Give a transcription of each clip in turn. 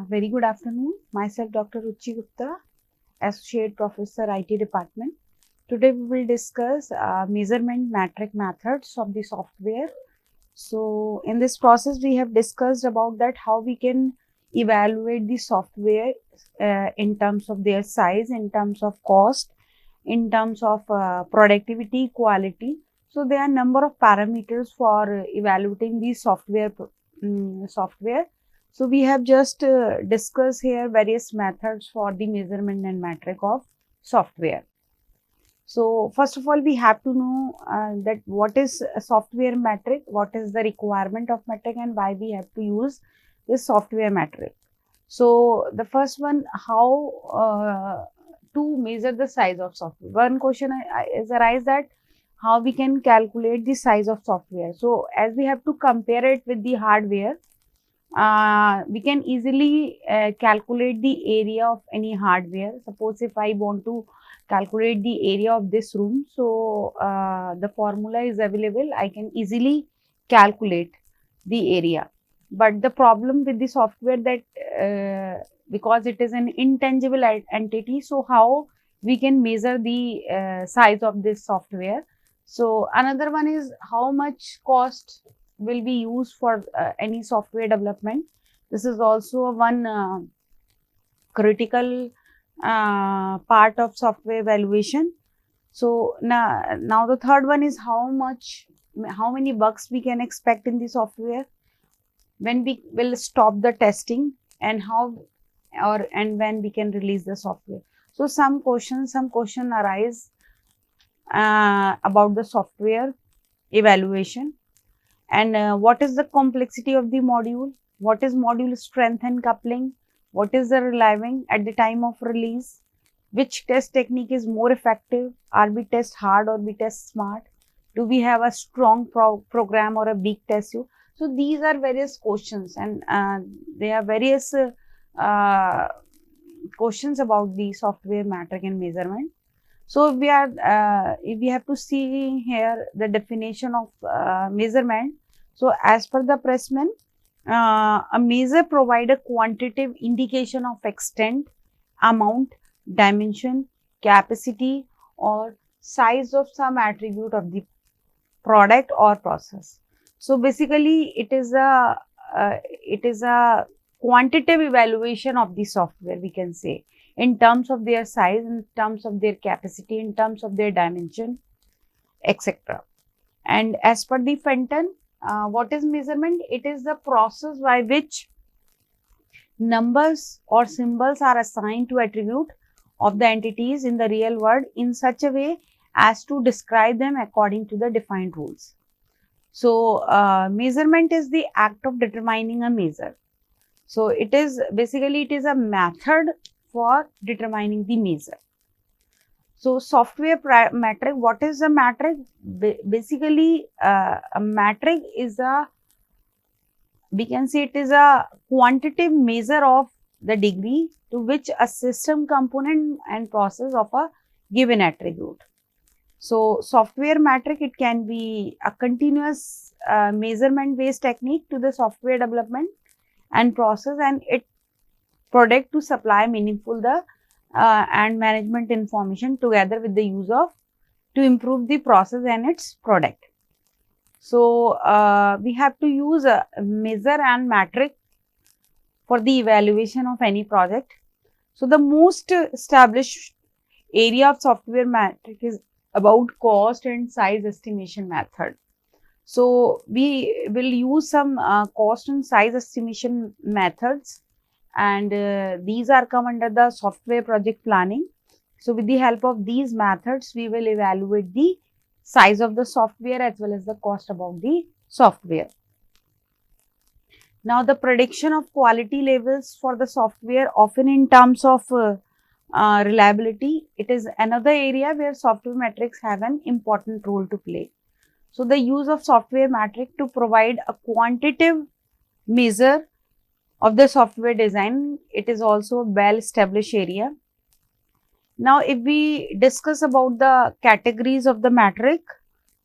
Very good afternoon. Myself Dr. Ruchi Gupta, Associate Professor IT Department. Today we will discuss measurement metric methods of the software. So in this process we have discussed about that how we can evaluate the software in terms of their size, in terms of cost, in terms of productivity, quality. So there are number of parameters for evaluating the software. So we have just discussed here various methods for the measurement and metric of software. So first of all, we have to know that what is a software metric, what is the requirement of metric, and why we have to use this software metric. So the first one, how to measure the size of software. One question is arise that how we can calculate the size of software. So as we have to compare it with the hardware, we can easily calculate the area of any hardware. Suppose if I want to calculate the area of this room, so the formula is available, I can easily calculate the area. But the problem with the software that because it is an intangible entity, so how we can measure the size of this software. So another one is how much cost will be used for any software development. This is also one critical part of software evaluation. So now the third one is how many bugs we can expect in the software, when we will stop the testing, and when we can release the software. So some question arise about the software evaluation. And what is the complexity of the module? What is module strength and coupling? What is the relieving at the time of release? Which test technique is more effective? Are we test hard or we test smart? Do we have a strong program or a weak test suite? So these are various questions, and there are various questions about the software metric and measurement. So if we have to see here the definition of measurement. So as per the Pressman, a measure provide a quantitative indication of extent, amount, dimension, capacity, or size of some attribute of the product or process. So basically, it is a quantitative evaluation of the software, we can say, in terms of their size, in terms of their capacity, in terms of their dimension, etc. And as per the Fenton, what is measurement? It is the process by which numbers or symbols are assigned to attribute of the entities in the real world in such a way as to describe them according to the defined rules. So measurement is the act of determining a measure. So it is a method for determining the measure. So software metric, what is a metric? Basically, a metric is we can say it is a quantitative measure of the degree to which a system component and process of a given attribute. So software metric, it can be a continuous measurement based technique to the software development and process, and it product to supply meaningful and management information together with the use of to improve the process and its product. So we have to use a measure and metric for the evaluation of any project. So the most established area of software metric is about cost and size estimation method. So we will use some cost and size estimation methods, and these are come under the software project planning. So with the help of these methods, we will evaluate the size of the software as well as the cost about the software. Now the prediction of quality levels for the software, often in terms of reliability, it is another area where software metrics have an important role to play. So the use of software metric to provide a quantitative measure of the software design, it is also a well established area. Now if we discuss about the categories of the metric,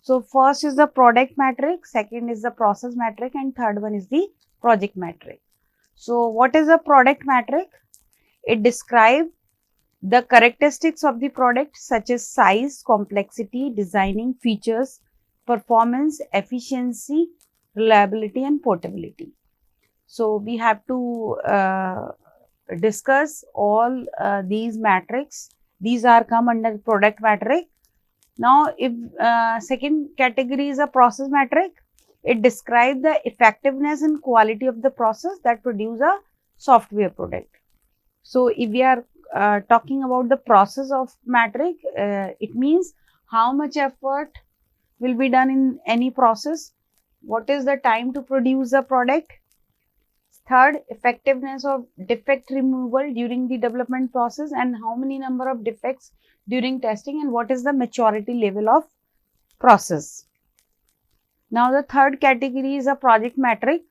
so first is the product metric, second is the process metric, and third one is the project metric. So what is a product metric? It describes the characteristics of the product such as size, complexity, designing features, performance, efficiency, reliability and portability. So we have to discuss all these metrics. These are come under product metric. Now, if second category is a process metric, it describes the effectiveness and quality of the process that produce a software product. So, if we are talking about the process of metric, it means how much effort will be done in any process, what is the time to produce a product. Third, effectiveness of defect removal during the development process and how many number of defects during testing and what is the maturity level of process. Now, the third category is a project metric.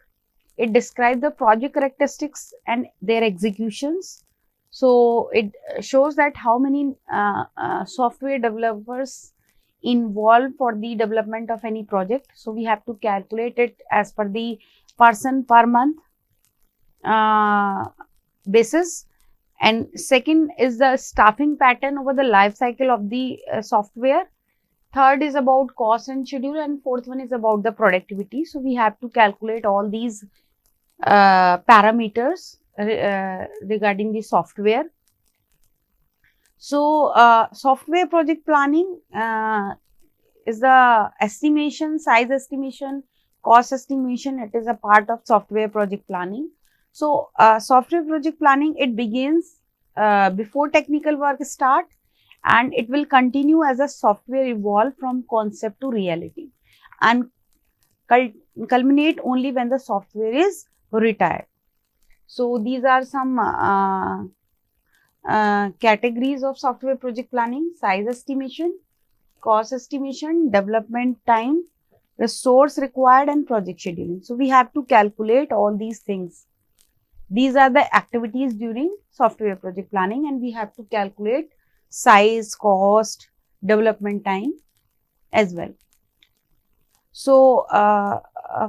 It describes the project characteristics and their executions. So, it shows that how many software developers involved for the development of any project. So, we have to calculate it as per the person per month basis. And second is the staffing pattern over the life cycle of the software. Third is about cost and schedule, and fourth one is about the productivity. So we have to calculate all these parameters regarding the software. So software project planning is the estimation, size estimation, cost estimation. It is a part of software project planning. So software project planning, it begins before technical work start, and it will continue as a software evolve from concept to reality and culminate only when the software is retired. So these are some categories of software project planning: size estimation, cost estimation, development time, resource required and project scheduling. So we have to calculate all these things. These are the activities during software project planning, and we have to calculate size, cost, development time as well. So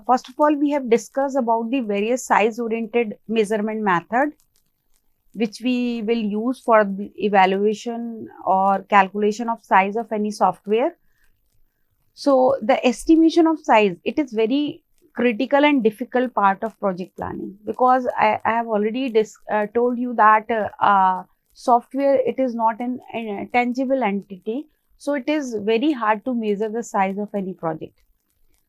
first of all, we have discussed about the various size oriented measurement method which we will use for the evaluation or calculation of size of any software. So the estimation of size, it is very critical and difficult part of project planning, because I have already told you that software, it is not a tangible entity. So it is very hard to measure the size of any project.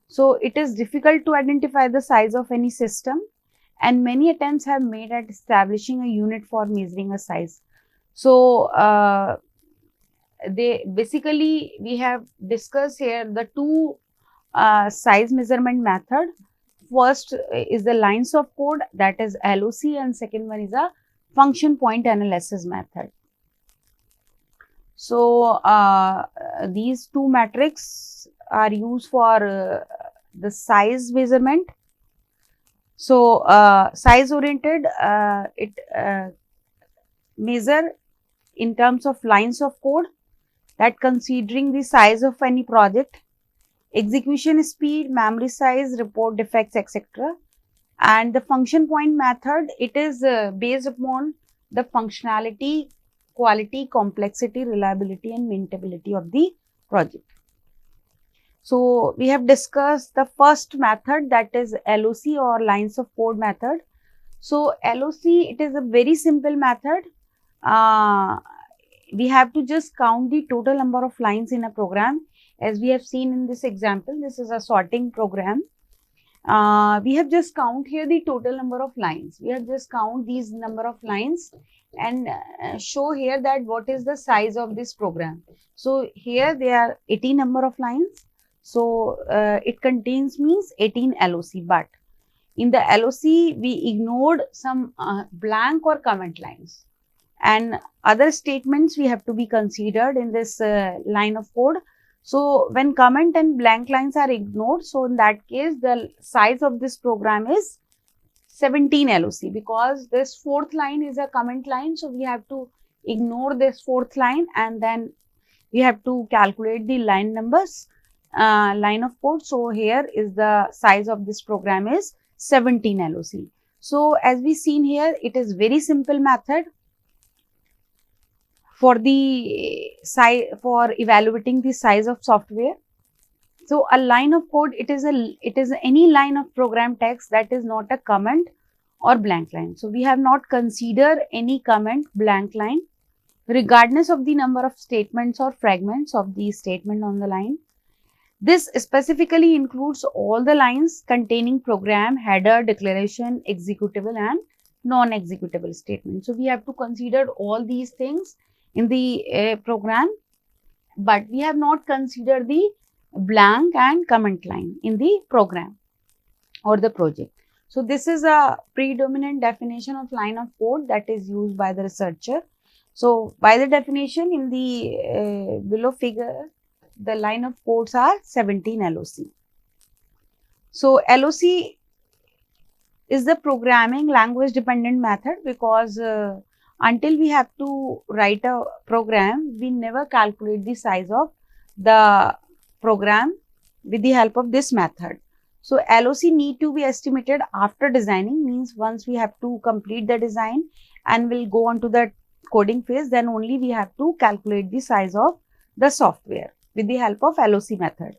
So it is difficult to identify the size of any system, and many attempts have made at establishing a unit for measuring a size. So we have discussed here the two size measurement method. First is the lines of code, that is LOC, and second one is a function point analysis method. So these two metrics are used for the size measurement. So size oriented, it measure in terms of lines of code, that considering the size of any project, execution speed, memory size, report defects, etc. And the function point method, it is based upon the functionality, quality, complexity, reliability and maintainability of the project. So we have discussed the first method, that is LOC or lines of code method. So LOC, it is a very simple method. We have to just count the total number of lines in a program. As we have seen in this example, this is a sorting program. We have just count here the total number of lines. We have just count these number of lines and show here that what is the size of this program. So here there are 18 number of lines. So it contains means 18 LOC, but in the LOC we ignored some blank or comment lines, and other statements we have to be considered in this line of code. So when comment and blank lines are ignored, so in that case the size of this program is 17 LOC, because this fourth line is a comment line. So we have to ignore this fourth line, and then we have to calculate the line numbers, line of code. So here is the size of this program is 17 LOC. So as we seen here, it is very simple method for the size, for evaluating the size of software. So a line of code, it is any line of program text that is not a comment or blank line. So we have not considered any comment, blank line, regardless of the number of statements or fragments of the statement on the line. This specifically includes all the lines containing program, header, declaration, executable and non-executable statements. So we have to consider all these things in the program, but we have not considered the blank and comment line in the program or the project. So this is a predominant definition of line of code that is used by the researcher. So by the definition in the below figure, the line of codes are 17 LOC. So LOC is the programming language dependent method, because until we have to write a program, we never calculate the size of the program with the help of this method. So LOC need to be estimated after designing, means once we have to complete the design and will go on to the coding phase, then only we have to calculate the size of the software with the help of LOC method.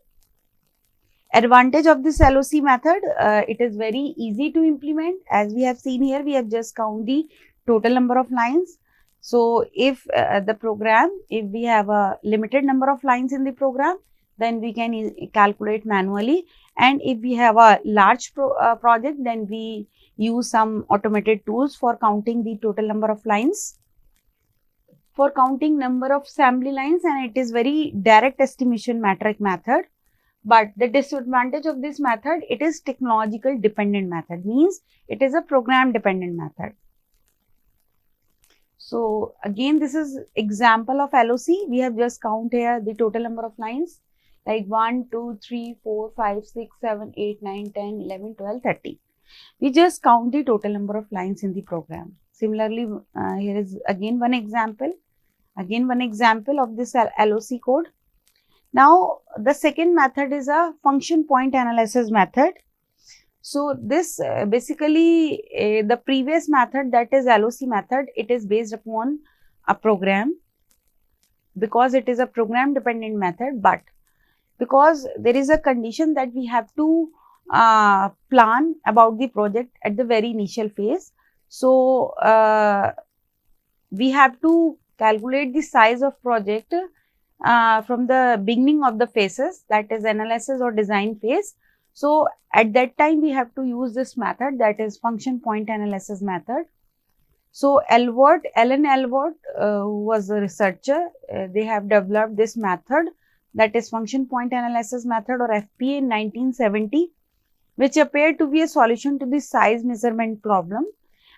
Advantage of this LOC method, it is very easy to implement. As we have seen here, we have just count the total number of lines. So if if we have a limited number of lines in the program, then we can calculate manually, and if we have a large project, then we use some automated tools for counting the total number of lines, for counting number of assembly lines, and it is very direct estimation metric method. But the disadvantage of this method, it is technological dependent method, means it is a program dependent method. So again, this is example of LOC. We have just count here the total number of lines, like 1, 2, 3, 4, 5, 6, 7, 8, 9, 10, 11, 12, 13. We just count the total number of lines in the program. Similarly, here is again one example of this LOC code. Now, the second method is a function point analysis method. So this basically the previous method, that is LOC method, it is based upon a program, because it is a program dependent method, but because there is a condition that we have to plan about the project at the very initial phase. So we have to calculate the size of project from the beginning of the phases, that is analysis or design phase. So at that time we have to use this method, that is function point analysis method. So Alan Elwort, who was a researcher, they have developed this method, that is function point analysis method or FPA, in 1970, which appeared to be a solution to the size measurement problem,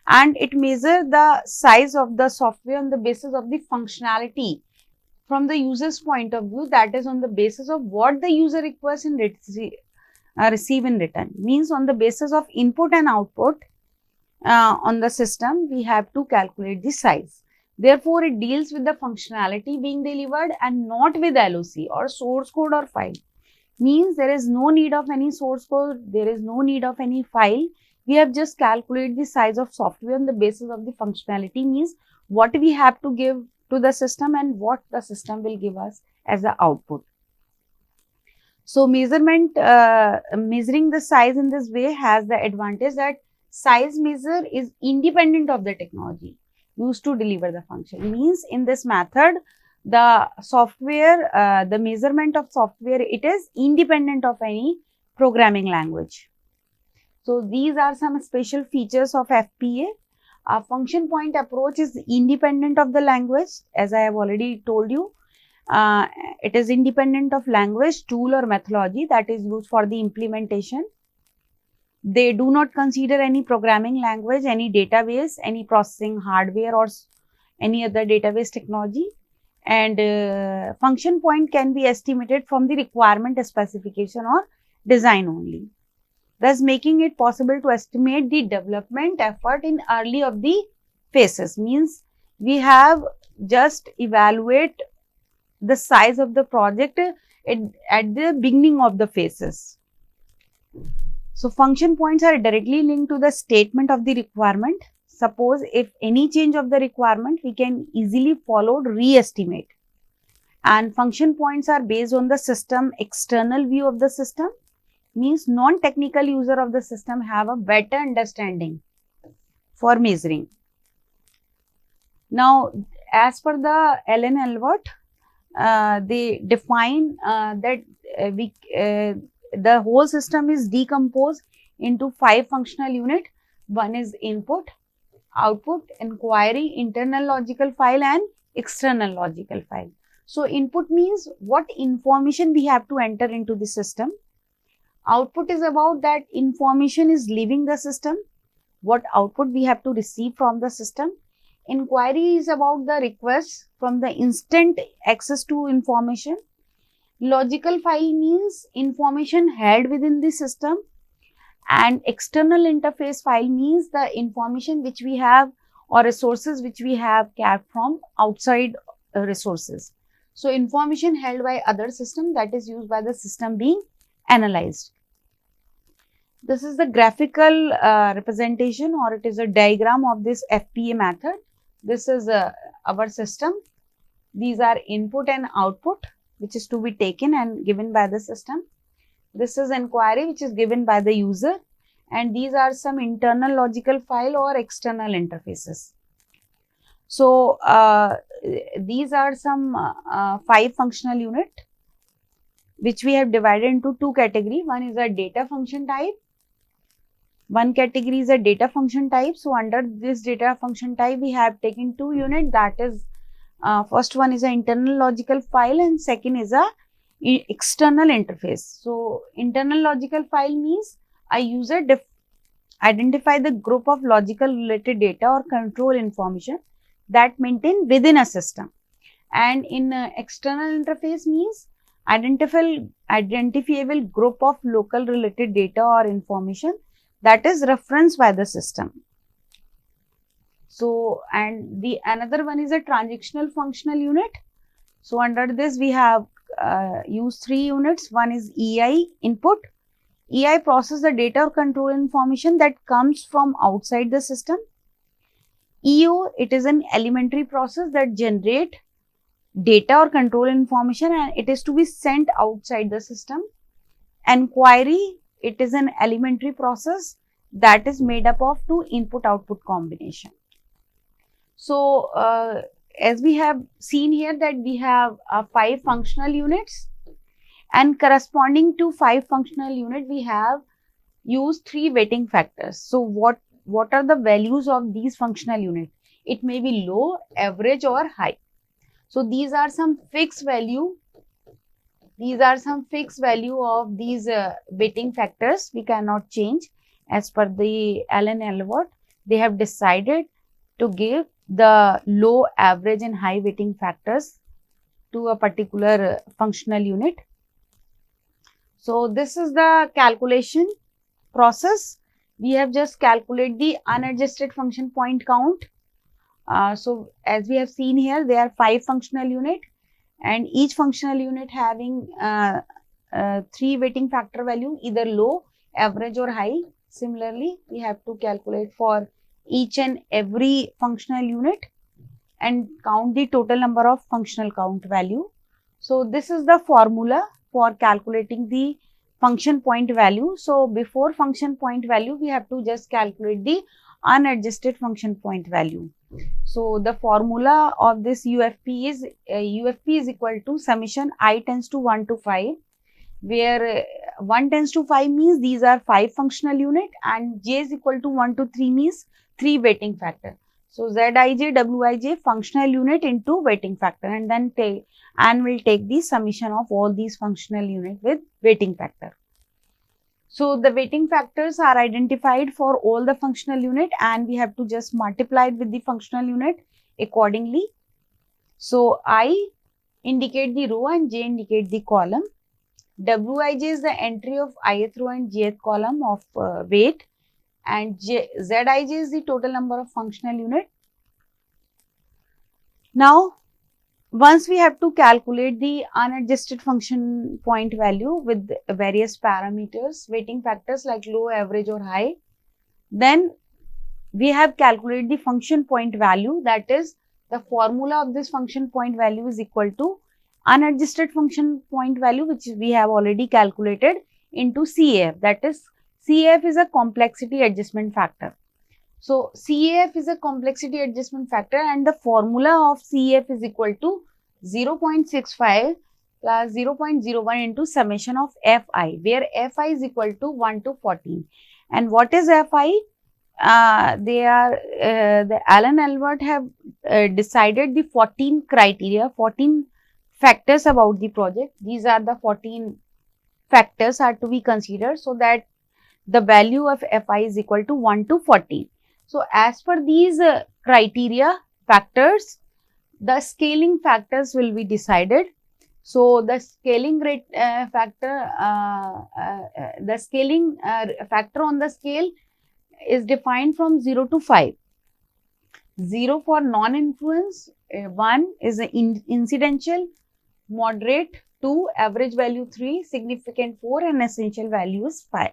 and it measures the size of the software on the basis of the functionality from the user's point of view, that is on the basis of what the user requires and receive in return, means on the basis of input and output on the system, we have to calculate the size. Therefore, it deals with the functionality being delivered and not with LOC or source code or file. Means there is no need of any source code, there is no need of any file. We have just calculated the size of software on the basis of the functionality, means what we have to give to the system and what the system will give us as the output. So measuring the size in this way has the advantage that size measure is independent of the technology used to deliver the function. Means in this method, the software, the measurement of software, it is independent of any programming language. So these are some special features of FPA. A function point approach is independent of the language, as I have already told you. It is independent of language, tool or methodology that is used for the implementation. They do not consider any programming language, any database, any processing hardware or any other database technology. And function point can be estimated from the requirement specification or design only, thus making it possible to estimate the development effort in early of the phases. Means we have just evaluate the size of the project at the beginning of the phases. So function points are directly linked to the statement of the requirement. Suppose if any change of the requirement, we can easily follow re-estimate. And function points are based on the system external view of the system, means non-technical user of the system have a better understanding for measuring. Now, as per the Allen Elbert, they define that the whole system is decomposed into 5 functional units. One is input, output, inquiry, internal logical file and external logical file. So, input means what information we have to enter into the system. Output is about that information is leaving the system, what output we have to receive from the system. Inquiry is about the request from the instant access to information. Logical file means information held within the system, and external interface file means the information which we have or resources which we have kept from outside resources. So, information held by other system that is used by the system being analyzed. This is the graphical representation, or it is a diagram of this Fba method. This is our system. These are input and output which is to be taken and given by the system. This is inquiry which is given by the user, and these are some internal logical file or external interfaces. So, these are some 5 functional unit which we have divided into 2 categories. One is a data function type. One category is a data function type. So, under this data function type, we have taken 2 units, that is first one is an internal logical file and second is a external interface. So, internal logical file means a user identify the group of logical related data or control information that maintained within a system, and in external interface means identifiable group of local related data or information that is referenced by the system. So, and the another one is a transitional functional unit. So, under this we have used 3 units. One is EI, input. EI process the data or control information that comes from outside the system. EO, it is an elementary process that generate data or control information and it is to be sent outside the system. Inquiry, it is an elementary process that is made up of 2 input-output combination. So, as we have seen here that we have 5 functional units, and corresponding to 5 functional unit we have used 3 weighting factors. So, what are the values of these functional units? It may be low, average or high. So, these are some fixed value. These are some fixed value of these weighting factors. We cannot change as per the Allen Elbert. They have decided to give the low, average and high weighting factors to a particular functional unit. So, this is the calculation process. We have just calculated the unadjusted function point count. So, as we have seen here, there are 5 functional unit and each functional unit having 3 weighting factor value, either low, average or high. Similarly, we have to calculate for each and every functional unit and count the total number of functional count value. So, this is the formula for calculating the function point value. So, before function point value, we have to just calculate the unadjusted function point value. So, the formula of this UFP is equal to summation I tends to 1 to 5, where 1 tends to 5 means these are 5 functional unit and j is equal to 1 to 3 means 3 weighting factor. So, Zij, Wij functional unit into weighting factor, and then we'll take the summation of all these functional unit with weighting factor. So, the weighting factors are identified for all the functional unit and we have to just multiply it with the functional unit accordingly. So, I indicate the row and j indicate the column. Wij is the entry of ith row and jth column of weight, and Zij is the total number of functional unit. Now, once we have to calculate the unadjusted function point value with various parameters, weighting factors like low, average or high, then we have calculated the function point value, that is the formula of this function point value is equal to unadjusted function point value, which we have already calculated, into CAF, that is CAF is a complexity adjustment factor. So, CAF is a complexity adjustment factor and the formula of CAF is equal to 0.65 plus 0.01 into summation of Fi, where Fi is equal to 1 to 14. And what is Fi? The Alan Albert have decided the 14 criteria, 14 factors about the project. These are the 14 factors are to be considered so that the value of Fi is equal to 1 to 14. So, as per these criteria factors, the scaling factors will be decided. So, the scaling rate factor, the scaling factor on the scale is defined from 0 to 5. 0 for non-influence, 1 is incidental, moderate 2, average value 3, significant 4 and essential value is 5.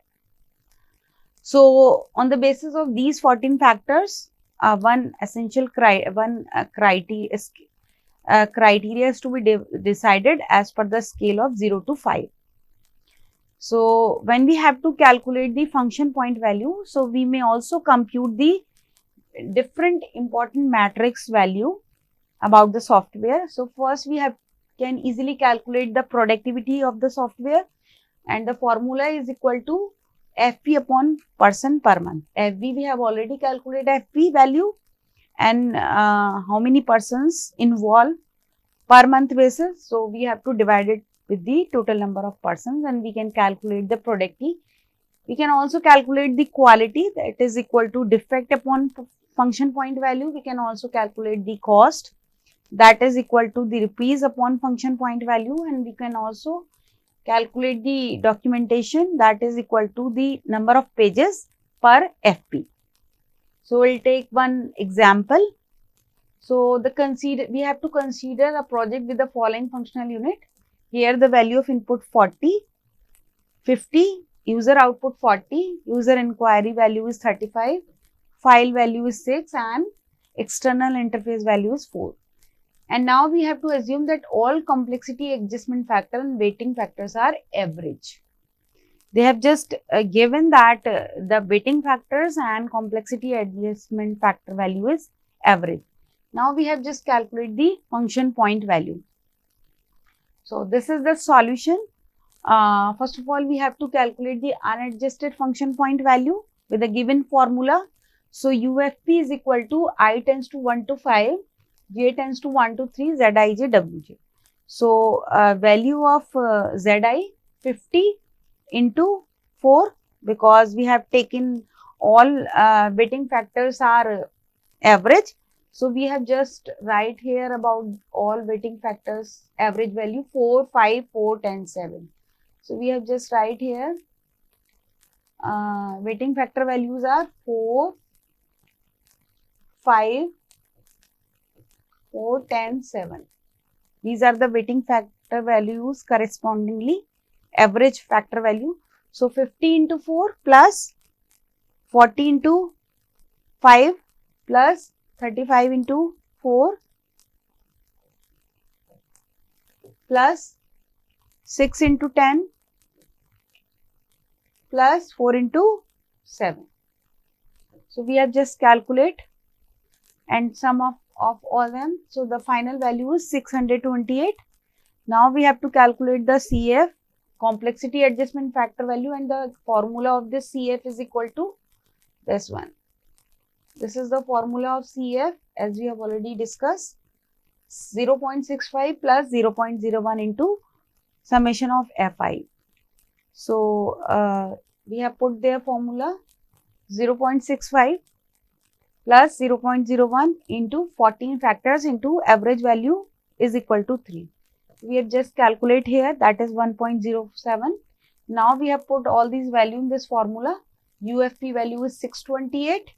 So, on the basis of these 14 factors, one criteria is to be decided as per the scale of 0 to 5. So, when we have to calculate the function point value, so we may also compute the different important matrix value about the software. So, first we can easily calculate the productivity of the software, and the formula is equal to FP upon person per month. FB we have already calculated FP value, and how many persons involved per month basis. So, we have to divide it with the total number of persons and we can calculate the productivity. We can also calculate the quality, that is equal to defect upon function point value. We can also calculate the cost, that is equal to the rupees upon function point value, and we can also calculate the documentation, that is equal to the number of pages per FP. So, we will take one example. So, we have to consider a project with the following functional unit. Here the value of input 40, 50, user output 40, user inquiry value is 35, file value is 6 and external interface value is 4. And now we have to assume that all complexity adjustment factor and weighting factors are average. They have just given that the weighting factors and complexity adjustment factor value is average. Now we have just calculated the function point value. So, this is the solution. First of all, we have to calculate the unadjusted function point value with a given formula. So, UFP is equal to I tends to 1 to 5, J tends to 1 to 3, Zij, Wj. So, value of Zi 50 into 4, because we have taken all weighting factors are average. So, we have just write here about all weighting factors average value 4, 5, 4, 10, 7. So, we have just write here weighting factor values are 4, 5, 4, 10, 7. These are the weighting factor values correspondingly average factor value. So, 50 into 4 plus 40 into 5 plus 35 into 4 plus 6 into 10 plus 4 into 7. So, we have just calculate and sum of all them. So, the final value is 628. Now, we have to calculate the CF, complexity adjustment factor value, and the formula of this CF is equal to this one. This is the formula of CF as we have already discussed, 0.65 plus 0.01 into summation of Fi. So, we have put their formula 0.65 plus 0.01 into 14 factors into average value is equal to 3. We have just calculate here, that is 1.07. Now, we have put all these values in this formula. UFP value is 628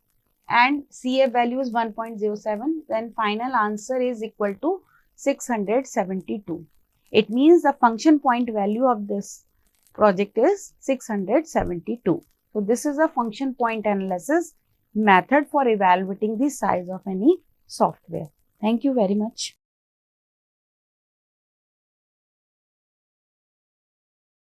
and CF value is 1.07. Then final answer is equal to 672. It means the function point value of this project is 672. So, this is a function point analysis method for evaluating the size of any software. Thank you very much.